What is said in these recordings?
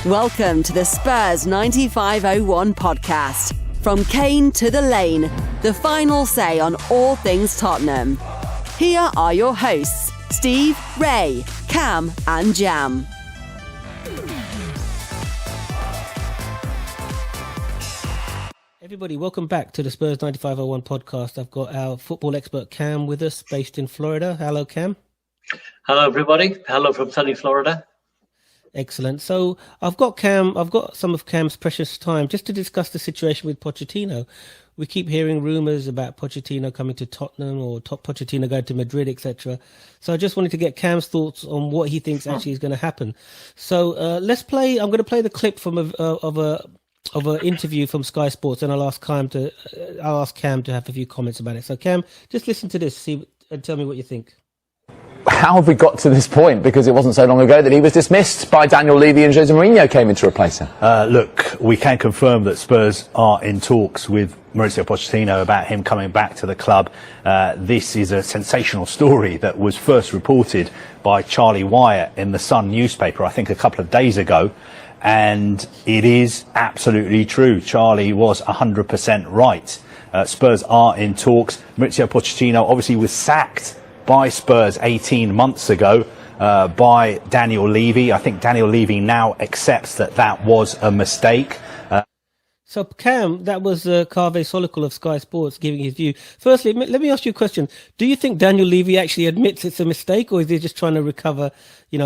Welcome to the Spurs 9501 podcast. From Kane to the Lane, the final say on all things Tottenham. Here are your hosts, Steve, Ray, Cam and Jam. Everybody, welcome back to the Spurs 9501 podcast. I've got our football expert Cam with us, based in Florida. Hello, Cam. Hello, everybody. Hello from sunny Florida. Excellent. So I've got some of Cam's precious time just to discuss the situation with Pochettino. We keep hearing rumours about Pochettino coming to Tottenham or Pochettino going to Madrid, etc. So I just wanted to get Cam's thoughts on what he thinks actually is going to happen. So let's play. I'm going to play the clip from of an interview from Sky Sports, and I'll ask Cam to have a few comments about it. So Cam, just listen to this, and tell me what you think. How have we got to this point? Because it wasn't so long ago that he was dismissed by Daniel Levy and Jose Mourinho came in to replace him. Look, we can confirm that Spurs are in talks with Mauricio Pochettino about him coming back to the club. This is a sensational story that was first reported by Charlie Wyatt in the Sun newspaper, I think a couple of days ago. And it is absolutely true. Charlie was 100% right. Spurs are in talks. Mauricio Pochettino obviously was sacked by Spurs 18 months ago by Daniel Levy. I think Daniel Levy now accepts that was a mistake. So, Cam, that was Kaveh Solikul of Sky Sports giving his view. Firstly, let me ask you a question. Do you think Daniel Levy actually admits it's a mistake, or is he just trying to recover,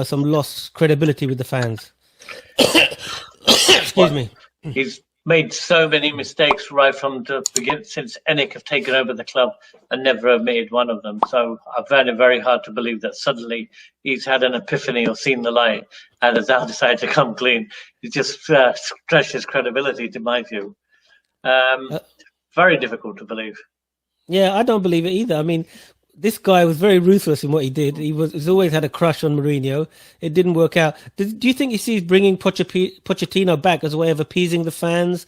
some lost credibility with the fans? Excuse me. He's made so many mistakes right from the beginning since Enick have taken over the club and never have made one of them. So I find it very hard to believe that suddenly he's had an epiphany or seen the light and has now decided to come clean. It just stretches credibility, to my view. Very difficult to believe. Yeah, I don't believe it either. I mean, this guy was very ruthless in what he did. He's always had a crush on Mourinho. It didn't work out. Do you think he sees bringing Pochettino back as a way of appeasing the fans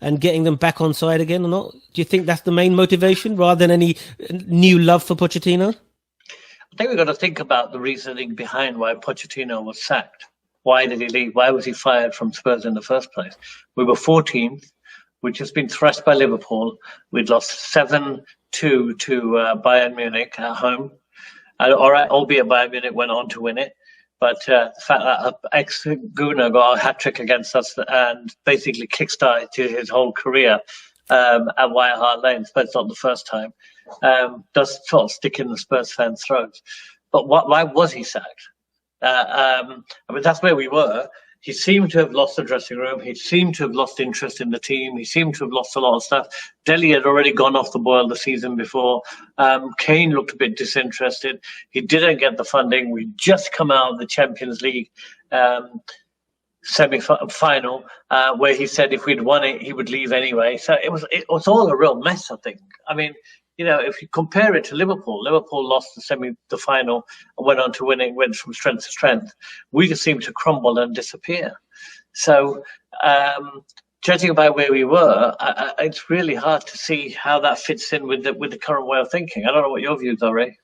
and getting them back on side again or not? Do you think that's the main motivation rather than any new love for Pochettino? I think we've got to think about the reasoning behind why Pochettino was sacked. Why did he leave? Why was he fired from Spurs in the first place? We were 14th. We'd just been thrashed by Liverpool. We'd lost 7-2 to Bayern Munich at home. All right, albeit Bayern Munich went on to win it. But the fact that ex-Gooner got a hat-trick against us and basically kick-started his whole career at White Hart Lane, but it's not the first time, does sort of stick in the Spurs fans' throats. But why was he sacked? That's where we were. He seemed to have lost the dressing room. He seemed to have lost interest in the team. He seemed to have lost a lot of stuff. Dele had already gone off the boil the season before. Kane looked a bit disinterested. He didn't get the funding. We'd just come out of the Champions League semi-final where he said if we'd won it, he would leave anyway. So it was all a real mess, I think. I mean, if you compare it to Liverpool lost the final and went on to winning, went from strength to strength. We just seemed to crumble and disappear. So, judging by where we were, it's really hard to see how that fits in with the current way of thinking. I don't know what your views are, Ray.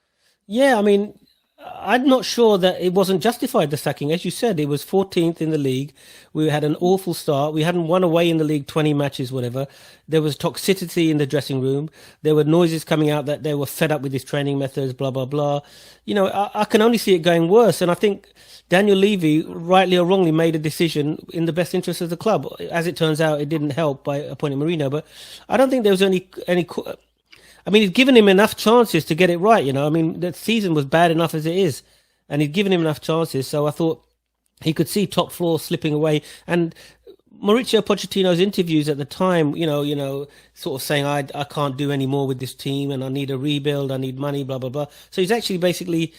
Yeah, I mean, I'm not sure that it wasn't justified, the sacking. As you said, it was 14th in the league. We had an awful start. We hadn't won away in the league 20 matches, whatever. There was toxicity in the dressing room. There were noises coming out that they were fed up with his training methods, blah, blah, blah. I can only see it going worse. And I think Daniel Levy, rightly or wrongly, made a decision in the best interest of the club. As it turns out, it didn't help by appointing Mourinho. But I don't think there was any. I mean, he'd given him enough chances to get it right, I mean, the season was bad enough as it is. And he'd given him enough chances. So I thought he could see top four slipping away. And Mauricio Pochettino's interviews at the time, sort of saying, I can't do any more with this team and I need a rebuild, I need money, blah, blah, blah. So he's actually basically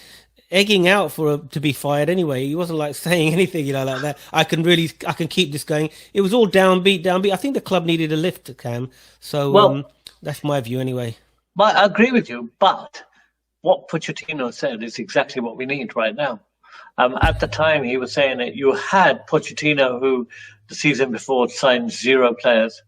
egging out to be fired anyway. He wasn't like saying anything, like that. I can keep this going. It was all downbeat. I think the club needed a lift, Cam. So that's my view anyway. Well, I agree with you, but what Pochettino said is exactly what we need right now. At the time, he was saying that you had Pochettino, who the season before signed 0 players.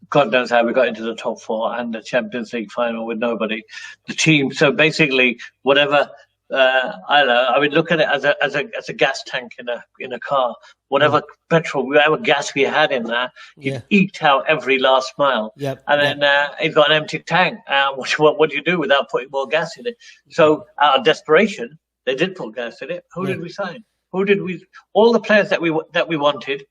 God knows how we got into the top 4 and the Champions League final with nobody. The team, so basically, whatever I don't know. I mean, look at it as a gas tank in a car. Whatever petrol, whatever gas we had in there, it eked out every last mile. Yep. And then it's got an empty tank. What do you do without putting more gas in it? So out of desperation, they did put gas in it. Who did we sign? Who did we? All the players that we wanted.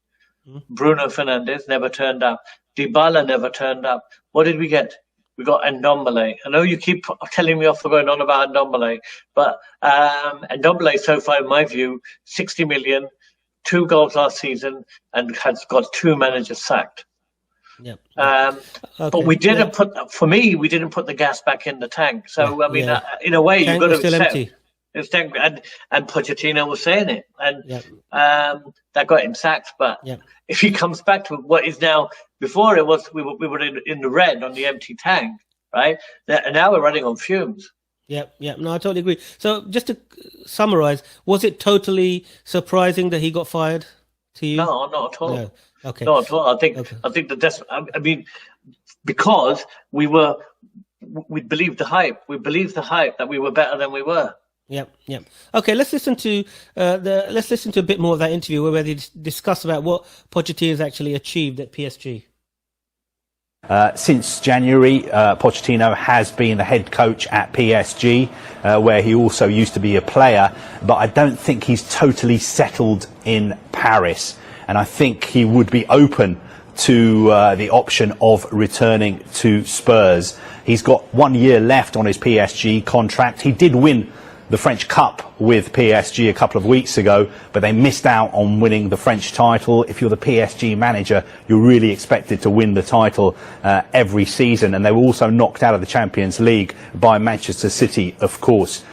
Bruno Fernandes never turned up. Dybala never turned up. What did we get? We got Ndombele. I know you keep telling me off for going on about Ndombele, but Ndombele so far, in my view, 60 million, 2 goals last season, and has got 2 managers sacked. Yep. But we didn't we didn't put the gas back in the tank. So, I mean, in a way, you've got to accept. Empty. And Pochettino was saying it, and that got him sacked. But if he comes back to what is now, before it was we were in the red on the empty tank, right? And now we're running on fumes. No, I totally agree. So just to summarize, was it totally surprising that he got fired to you? No, not at all. No. Okay. Not at all. I think I mean, because we believed the hype. We believed the hype that we were better than we were. Yep. Okay, let's listen to a bit more of that interview where they discuss about what Pochettino has actually achieved at PSG. Since January, Pochettino has been the head coach at PSG, where he also used to be a player, but I don't think he's totally settled in Paris, and I think he would be open to the option of returning to Spurs. He's got 1 year left on his PSG contract. He did win the French Cup with PSG a couple of weeks ago, but they missed out on winning the French title. If you're the PSG manager, you're really expected to win the title every season, and they were also knocked out of the Champions League by Manchester City, of course.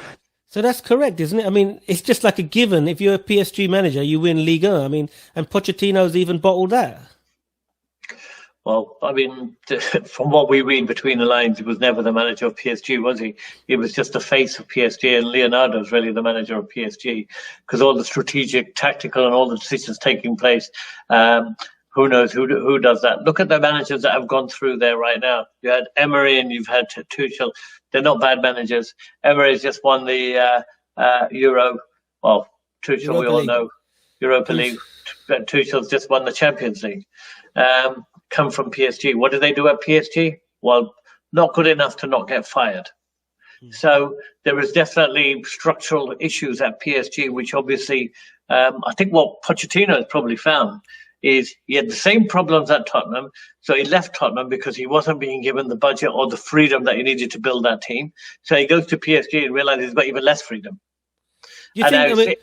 So that's correct, isn't it? I mean, it's just like a given. If you're a PSG manager, you win Ligue 1. I mean, and Pochettino's even bottled that. Well, I mean, from what we read between the lines, he was never the manager of PSG, was he? He was just the face of PSG, and Leonardo's really the manager of PSG, because all the strategic, tactical, and all the decisions taking place, who knows who does that? Look at the managers that have gone through there right now. You had Emery and you've had Tuchel. They're not bad managers. Emery's just won the Euro. Well, Tuchel, we all know, Europa League. Tuchel's just won the Champions League. Come from PSG. What did they do at PSG? Well, not good enough to not get fired. So there is definitely structural issues at PSG, which obviously, I think what Pochettino has probably found is he had the same problems at Tottenham. So he left Tottenham because he wasn't being given the budget or the freedom that he needed to build that team. So he goes to PSG and realizes he's got even less freedom. The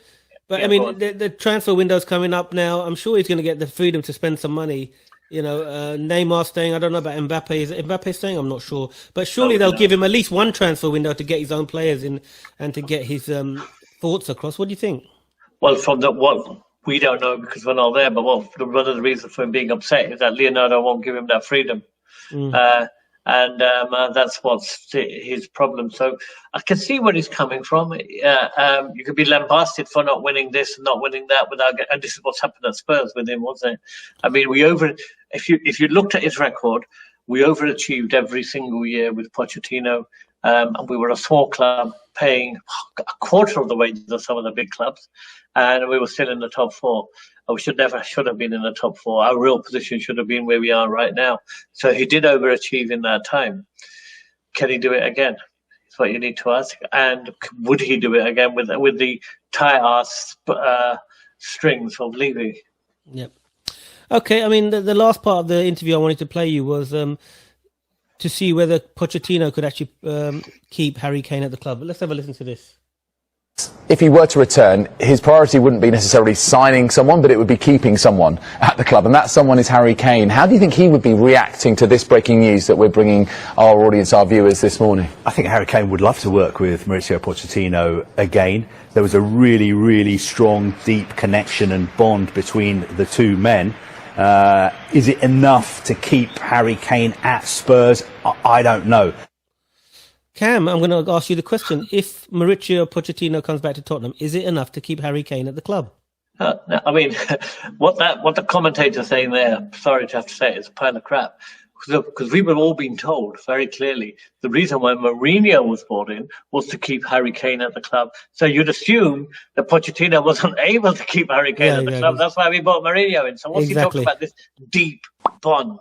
transfer window's coming up now. I'm sure he's going to get the freedom to spend some money. You know, Neymar staying. I don't know about Mbappe. Is Mbappe staying? I'm not sure. But surely they'll give him at least one transfer window to get his own players in and to get his thoughts across. What do you think? Well, from what we don't know because we're not there, but one of the reasons for him being upset is that Leonardo won't give him that freedom. That's what's his problem. So I can see where he's coming from. You could be lambasted for not winning this and not winning that and this is what's happened at Spurs with him, wasn't it? I mean, if you looked at his record, we overachieved every single year with Pochettino. And we were a small club paying a quarter of the wages of some of the big clubs, and we were still in the top 4. We should have been in the top 4. Our real position should have been where we are right now. So he did overachieve in that time. Can he do it again? That's what you need to ask. And would he do it again with the tight-ass strings of Levy? Yep. Okay, I mean, the last part of the interview I wanted to play you was to see whether Pochettino could actually keep Harry Kane at the club. But let's have a listen to this. If he were to return, his priority wouldn't be necessarily signing someone, but it would be keeping someone at the club, and that someone is Harry Kane. How do you think he would be reacting to this breaking news that we're bringing our audience, our viewers, this morning? I think Harry Kane would love to work with Mauricio Pochettino again. There was a really, really strong, deep connection and bond between the two men. Is it enough to keep Harry Kane at Spurs? I don't know. Cam, I'm going to ask you the question. If Mauricio Pochettino comes back to Tottenham, is it enough to keep Harry Kane at the club? I mean, what the commentator's saying there, sorry to have to say it, it's a pile of crap. because we were all being told very clearly the reason why Mourinho was brought in was to keep Harry Kane at the club. So you'd assume that Pochettino wasn't able to keep Harry Kane at the club. That's why we brought Mourinho in. So what's he talking about, this deep bond?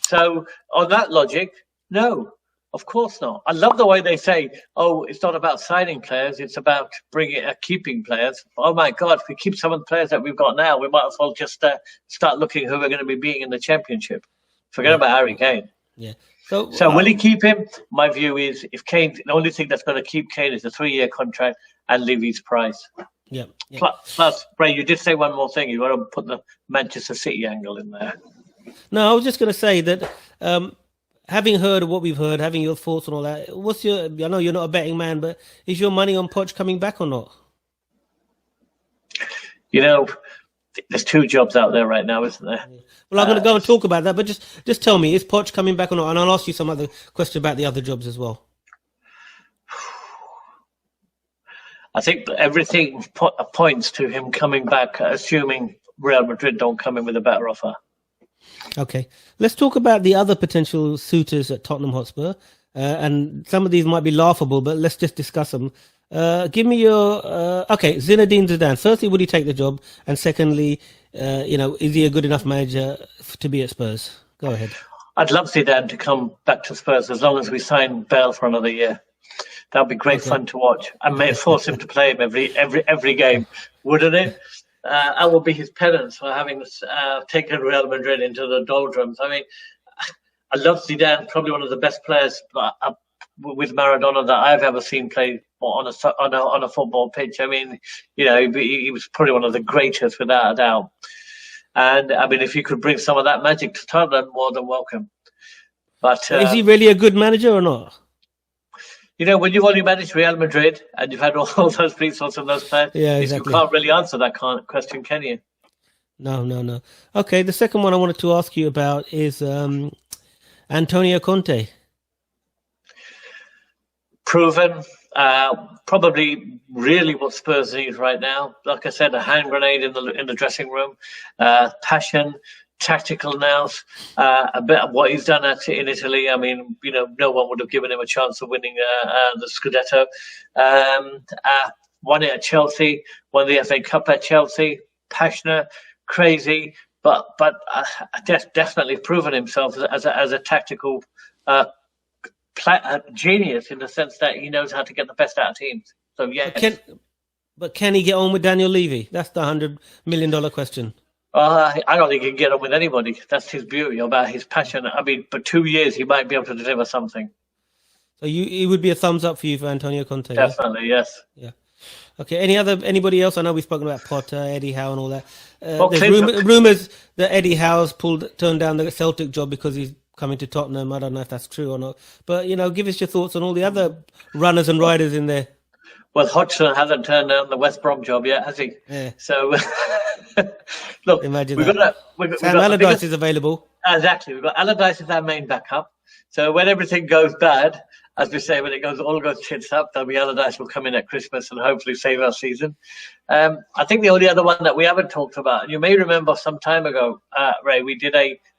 So on that logic, no, of course not. I love the way they say, oh, it's not about signing players, it's about keeping players. Oh my God, if we keep some of the players that we've got now, we might as well just start looking who we're going to be beating in the Championship. Forget about Harry Kane. Yeah. So will he keep him? My view is, if Kane, the only thing that's going to keep Kane is a 3-year contract and Levy's price. Yeah. Plus, Ray, you did say one more thing. You want to put the Manchester City angle in there. No, I was just going to say that having heard what we've heard, having your thoughts on all that, I know you're not a betting man, but is your money on Poch coming back or not? You know, there's 2 jobs out there right now, isn't there? Well, I'm going to go and talk about that, but just tell me, is Poch coming back or not? And I'll ask you some other question about the other jobs as well. I think everything points to him coming back, assuming Real Madrid don't come in with a better offer. Okay, let's talk about the other potential suitors at Tottenham Hotspur. And some of these might be laughable, but let's just discuss them. Give me your... okay, Zinedine Zidane. Firstly, would he take the job? And secondly, is he a good enough manager to be at Spurs? Go ahead. I'd love Zidane to come back to Spurs as long as we sign Bale for another year. That would be great fun to watch. I may force him to play him every game, wouldn't it? I will be his penance for having taken Real Madrid into the doldrums. I mean, I love Zidane, probably one of the best players with Maradona that I've ever seen play on a football pitch. I mean, he was probably one of the greatest without a doubt. And I mean, if you could bring some of that magic to Tottenham, more than welcome. But is he really a good manager or not? When you've only managed Real Madrid and you've had all those results and those players, you can't really answer that question, can you? No. Okay, the second one I wanted to ask you about is Antonio Conte. Proven, probably really what Spurs need right now. Like I said, a hand grenade in the dressing room, passion, tactical nous, a bit of what he's done in Italy. I mean, no one would have given him a chance of winning the Scudetto. Won it at Chelsea, won the FA Cup at Chelsea. Passionate, crazy, but definitely proven himself as a tactical genius in the sense that he knows how to get the best out of teams. So yeah. But can he get on with Daniel Levy? That's the $100 million question. I don't think he can get on with anybody. That's his beauty about his passion. I mean, for 2 years, he might be able to deliver something. So it would be a thumbs up for you for Antonio Conte? Definitely, yes. Yeah. Okay, anybody else? I know we've spoken about Potter, Eddie Howe and all that. There's rumours that Eddie Howe's turned down the Celtic job because he's coming to Tottenham. I don't know if that's true or not. But, give us your thoughts on all the other runners and riders in there. Well, Hodgson hasn't turned down the West Brom job yet, has he? Yeah. So, look, imagine Sam Allardyce is available. Exactly. We've got Allardyce as our main backup. So when everything goes bad, as we say, when it all goes tits up, there'll be Allardyce will come in at Christmas and hopefully save our season. I think the only other one that we haven't talked about, and you may remember some time ago, Ray, we did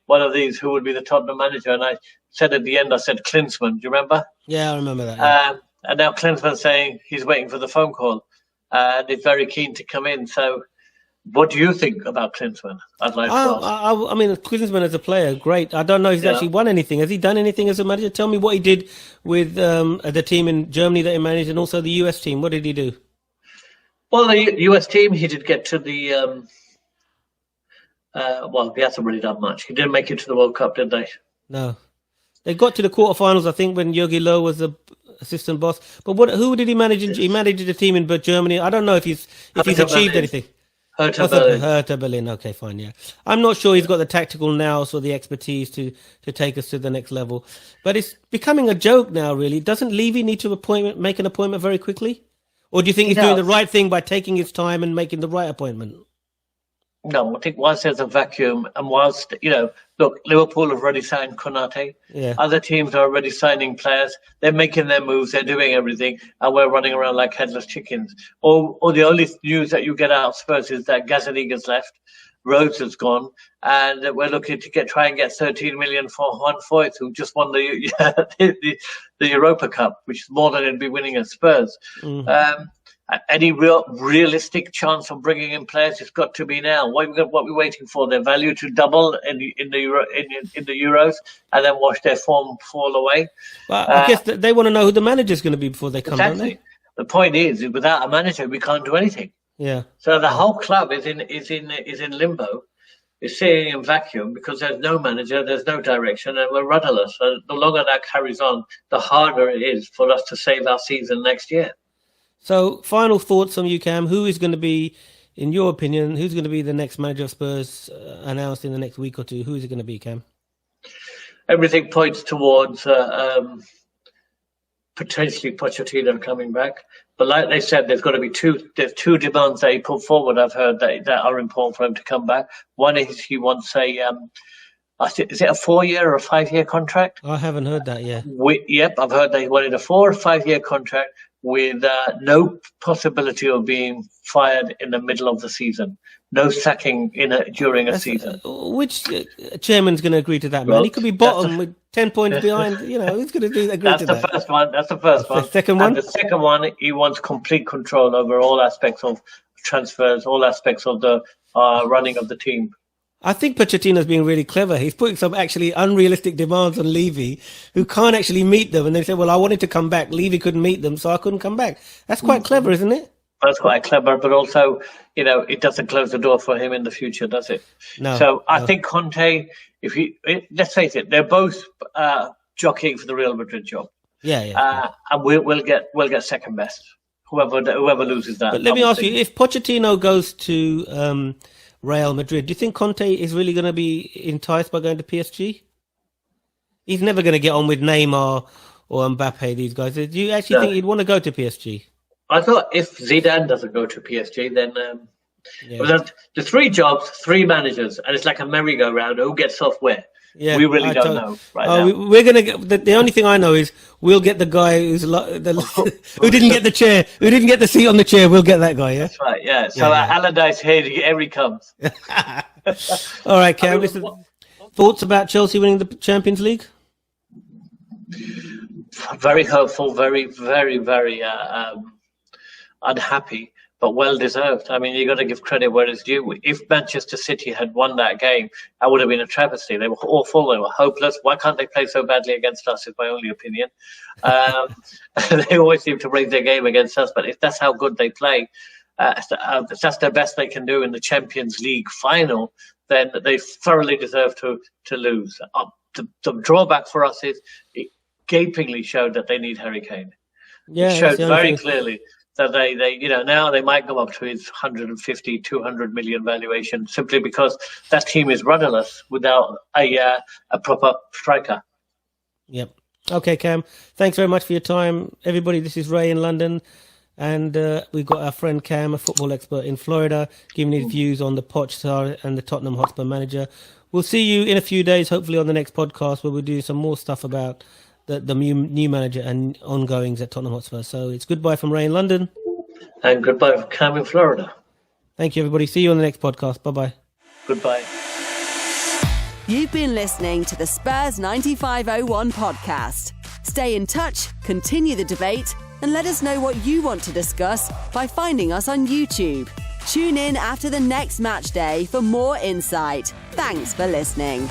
one of these, who would be the Tottenham manager, and I said at the end, Klinsmann. Do you remember? Yeah, I remember that. Yeah. And now Klinsmann's saying he's waiting for the phone call and is very keen to come in. So what do you think about Klinsmann? I'd like to ask. I mean, Klinsmann as a player, great. I don't know if he's actually won anything. Has he done anything as a manager? Tell me what he did with the team in Germany that he managed and also the US team. What did he do? Well, the US team, he did get to the... he hasn't really done much. He didn't make it to the World Cup, did they? No. They got to the quarterfinals, I think, when Jogi Löw was the assistant boss. But who did he manage? He managed the team in Germany. I don't know if he's achieved anything. Hertha Berlin. Okay, fine, yeah. I'm not sure he's got the tactical nous or the expertise to take us to the next level. But it's becoming a joke now, really. Doesn't Levy need to make an appointment very quickly? Or do you think he's doing the right thing by taking his time and making the right appointment? No, I think whilst there's a vacuum and whilst, look, Liverpool have already signed Konate. Yeah. Other teams are already signing players. They're making their moves. They're doing everything. And we're running around like headless chickens. Or the only news that you get out of Spurs is that Gazaniga's left. Rhodes has gone, and we're looking to try and get 13 million for Juan Foyth, who just won the Europa Cup, which is more than he'd be winning at Spurs. Any realistic chance of bringing in players? It's got to be now. What are we waiting for? Their value to double in the Euros, and then watch their form fall away. Well, I guess they want to know who the manager's going to be before they come, exactly. Don't they? The point is, without a manager, we can't do anything. Yeah. So the whole club is in limbo, is sitting in vacuum because there's no manager, there's no direction, and we're rudderless. So the longer that carries on, the harder it is for us to save our season next year. So, final thoughts from you, Cam. Who is going to be, in your opinion, who's going to be the next manager of Spurs announced in the next week or two? Who is it going to be, Cam? Everything points towards potentially Pochettino coming back. But like they said, there's two demands that he put forward, I've heard, that are important for him to come back. One is he wants is it a 4-year or a 5-year contract? I haven't heard that yet. Yep, I've heard they wanted a 4 or 5-year contract with no possibility of being fired in the middle of the season. No sacking during a season. Which chairman's going to agree to that, man? He could be bottom with 10 points behind. Who's going to agree to that? That's the first one. The second one? And the second one, he wants complete control over all aspects of transfers, all aspects of the running of the team. I think Pochettino's being really clever. He's putting some actually unrealistic demands on Levy, who can't actually meet them. And they say, well, I wanted to come back. Levy couldn't meet them, so I couldn't come back. That's quite clever, isn't it? That's quite clever, but also, it doesn't close the door for him in the future, does it? No. So I think Conte, let's face it, they're both jockeying for the Real Madrid job. Yeah. And we'll get second best. Whoever loses that. But let me ask you, if Pochettino goes to Real Madrid, do you think Conte is really going to be enticed by going to PSG? He's never going to get on with Neymar or Mbappe, these guys. Do you actually think he'd want to go to PSG? I thought if Zidane doesn't go to PSG, then the 3 jobs, 3 managers, and it's like a merry-go-round. Who gets off where? Yeah, we really don't know right now. We're going to get the only thing I know is we'll get the guy who didn't get the chair, who didn't get the seat on the chair. We'll get that guy. Yeah, that's right. Yeah. So Allardyce here he comes. All right, Cam. Thoughts about Chelsea winning the Champions League? Very hopeful. Very, very, very unhappy, but well deserved. I mean, you got to give credit where it's due. If Manchester City had won that game, that would have been a travesty. They were awful. They were hopeless. Why can't they play so badly against us? Is my only opinion. They always seem to raise their game against us, but if that's how good they play, if that's their best they can do in the Champions League final, then they thoroughly deserve to lose. The drawback for us is it gapingly showed that they need Harry Kane. Yeah, it showed very clearly that they now they might go up to his 150, 200 million valuation simply because that team is rudderless without a proper striker. Yep. Okay, Cam. Thanks very much for your time, everybody. This is Ray in London, and we've got our friend Cam, a football expert in Florida, giving his views on the Poch star and the Tottenham Hotspur manager. We'll see you in a few days, hopefully on the next podcast, where we'll do some more stuff about the new manager and ongoings at Tottenham Hotspur. So it's goodbye from Ray in London. And goodbye from Cam in Florida. Thank you, everybody. See you on the next podcast. Bye-bye. Goodbye. You've been listening to the Spurs 9501 podcast. Stay in touch, continue the debate, and let us know what you want to discuss by finding us on YouTube. Tune in after the next match day for more insight. Thanks for listening.